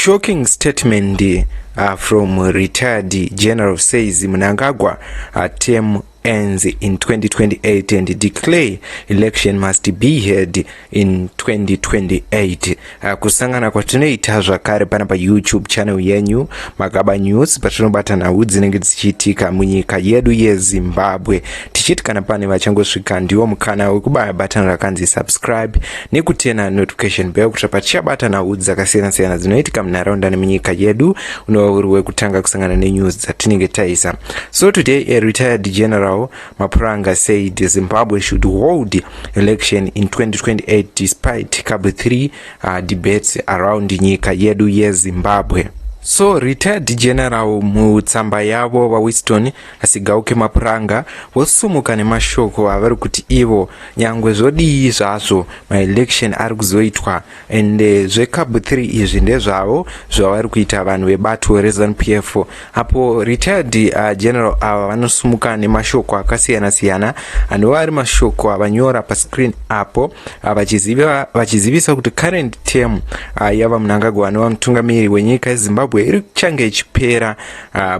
Shocking statement from retired general says Mnangagwa term ends in 2028 and declare election must be held in 2028. Kusangana kwa tunoita zvakare pana pa YouTube channel yenyu Magaba News patinobata nawo dzinenge dzichiitika munyika yedu yeZimbabwe. Tichiti kana pane vachangosvika ndiwo mukana wekubaya button rakanzi subscribe nekutena notification bell kuti patichabata nawo dzakasiyana-siyana dzinoitika munharaunda nemunyika yedu unova uri wekutanga kusangana nenews dzatinenge taisa. So today a retired general Mapuranga said Zimbabwe should hold election in 2028 despite Cabo 3 debates around nyika yedu yeZimbabwe. So retired general mutsamba yavo vaWiston Asigauke Mapuranga vosumuka nemashoko avari kuti ivo nyangwe zvodii zvazvo maelection ari kuzoitwa ende zveCabo 3 izvi ndezvavo zvavari kuita vanhu vebato reZANU-PF. Apo retired general ava vanosumuka nemashoko akasiyana-siyana anova ari mashoko avanyora pascreen apo vachizivisa kuti current term yava Mnangagwa anova mutungamiri wenyika yeZimbabwe iri kuchange ichipera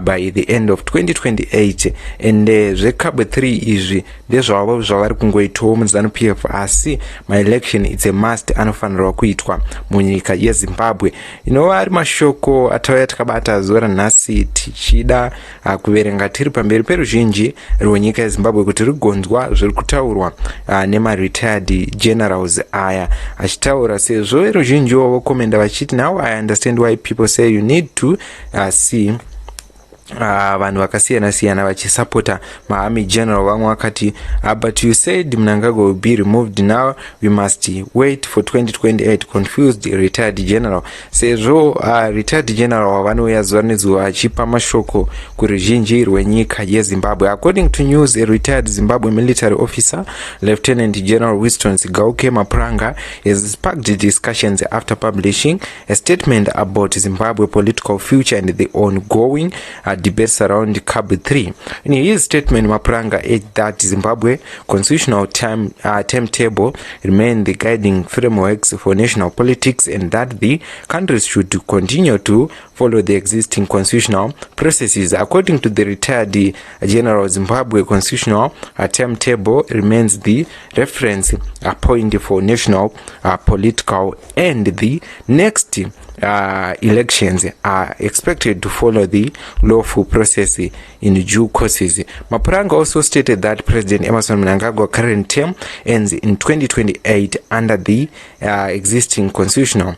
by the end of 2028 ende zveCabo 3 izvi ndezvavo zvavari kungoitawo muZANU-PF asi maelection it's a must anofanirwa kuitwa munyika yeZimbabwe. Inova ari mashoko atauya takabata zuva ranhasi tichida kuverenga tiri pamberi peruzhinji rwenyika yeZimbabwe kuti rigonzwa zviri kutaurwa nema-retired generals aya achitaura sezvo ruzhinji vokomenda vachiti now I understand why people say you need to see vanhu vakasiyana-siyana vachisapota maarmy general vamwe vakati but you said Mnangagwa will be removed, now we must wait for 2028. Confused retired general sezvo retired general vanouya zuva nezuva achipa mashoko kuruzhinji rwenyika yeZimbabwe. According to news, a retired Zimbabwe military officer Lieutenant General Winston Sigauke Mapuranga has sparked discussions after publishing a statement about Zimbabwe political future and the ongoing debates around Cabo 3. In his statement, Mapuranga urged that Zimbabwe constitutional timetable remain the guiding frameworks for national politics and that the countries should continue to follow the existing constitutional processes. According to the retired general, Zimbabwe constitutional timetable remains the reference point for national political and the next elections are expected to follow the lawful process in due courses. Mapuranga also stated that President Emmerson Mnangagwa current term ends in 2028 under the existing constitutional.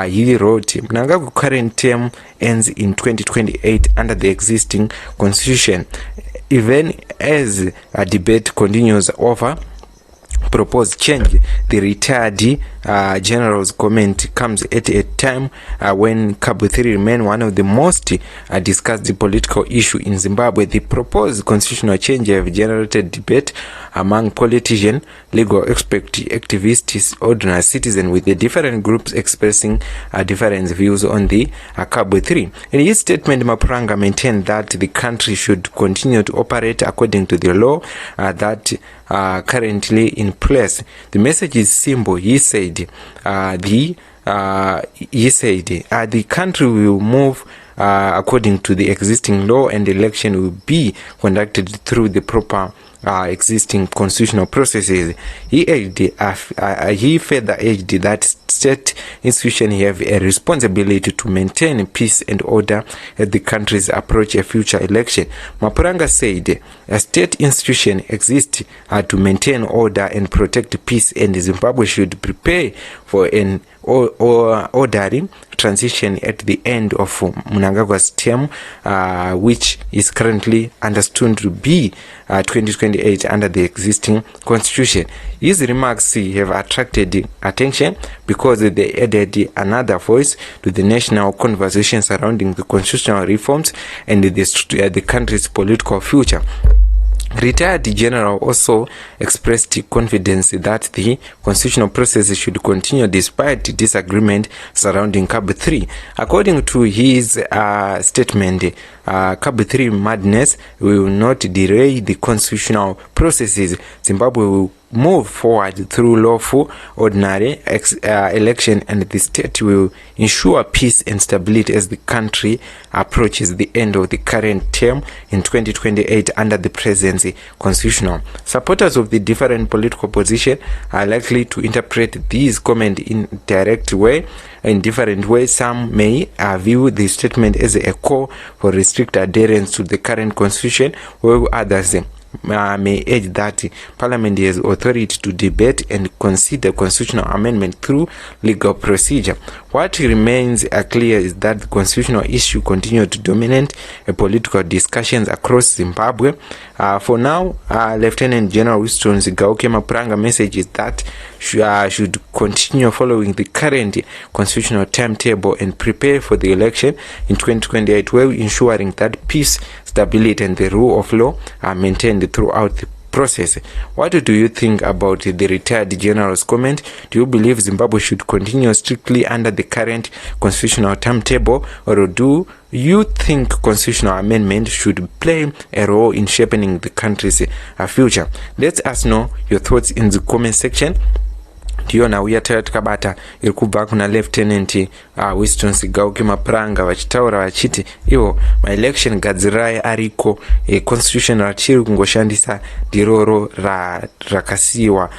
He wrote, Mnangagwa current term ends in 2028 under the existing constitution. Even as a debate continues over proposed change, the retired general's comment comes at a time when Cabo 3 remain one of the most discussed political issue in Zimbabwe. The proposed constitutional change have generated debate among politicians, legal experts, activists, ordinary citizens, with the different groups expressing different views on the Cabo 3. In his statement, Mapuranga maintained that the country should continue to operate according to the law that currently in place. The message is simple. He said the country will move according to the existing law and the election will be conducted through the proper existing constitutional processes. He further urged that state institutions have a responsibility to maintain peace and order as the countries approach a future election. Mapuranga said a state institution exists to maintain order and protect peace, and Zimbabwe should prepare for an orderly transition at the end of Mnangagwa's term, which is currently understood to be 2028 under the existing constitution. His remarks have attracted attention because they added another voice to the national conversation surrounding the constitutional reforms and the country's political future. Retired general also expressed confidence that the constitutional process should continue despite disagreement surrounding Cabo 3. According to his statement, cab 3 madness will not delay the constitutional processes. Zimbabwe will move forward through lawful, ordinary election, and the state will ensure peace and stability as the country approaches the end of the current term in 2028 under the present constitutional. Supporters of the different political position are likely to interpret these comments in different ways. Some may view the statement as a call for strict adherence to the current constitution, while others may urge that Parliament has authority to debate and consider constitutional amendment through legal procedure. What remains clear is that the constitutional issue continue to dominate political discussions across Zimbabwe. For now, Lieutenant General Winston Gauke Mapranga message is that should continue following the current constitutional timetable and prepare for the election in 2028, while ensuring that peace, stability, and the rule of law are maintained throughout the process. What do you think about the retired general's comment? Do you believe Zimbabwe should continue strictly under the current constitutional timetable, or do you think constitutional amendment should play a role in shaping the country's future? Let us know your thoughts in the comment section. Ndiyo nauya takabata iri kubva kuna Lieutenant Winston Gauke Mapranga vachitaura vachiti iwo maelection gadzirai ariko constitution rachiri kungoshandisa ndiroro rakasiwa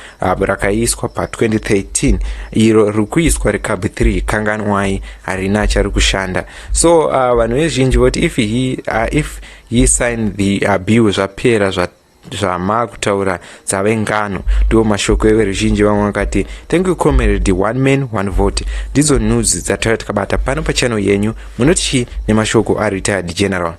rakaiswa pa 2013 iro rikuiswa recab 3 kanganwai harina chari kushanda. So vanhu vezhinji voti if he signed the bill zvapera zvamakutaura dzavengano ndiwo mashoko everuzhinji. Vamwe vakati thank you comrade, one man one vote. Ndidzo news dzatauya takabata pano pachannel yenyu. Munoti nemashoko a retired general.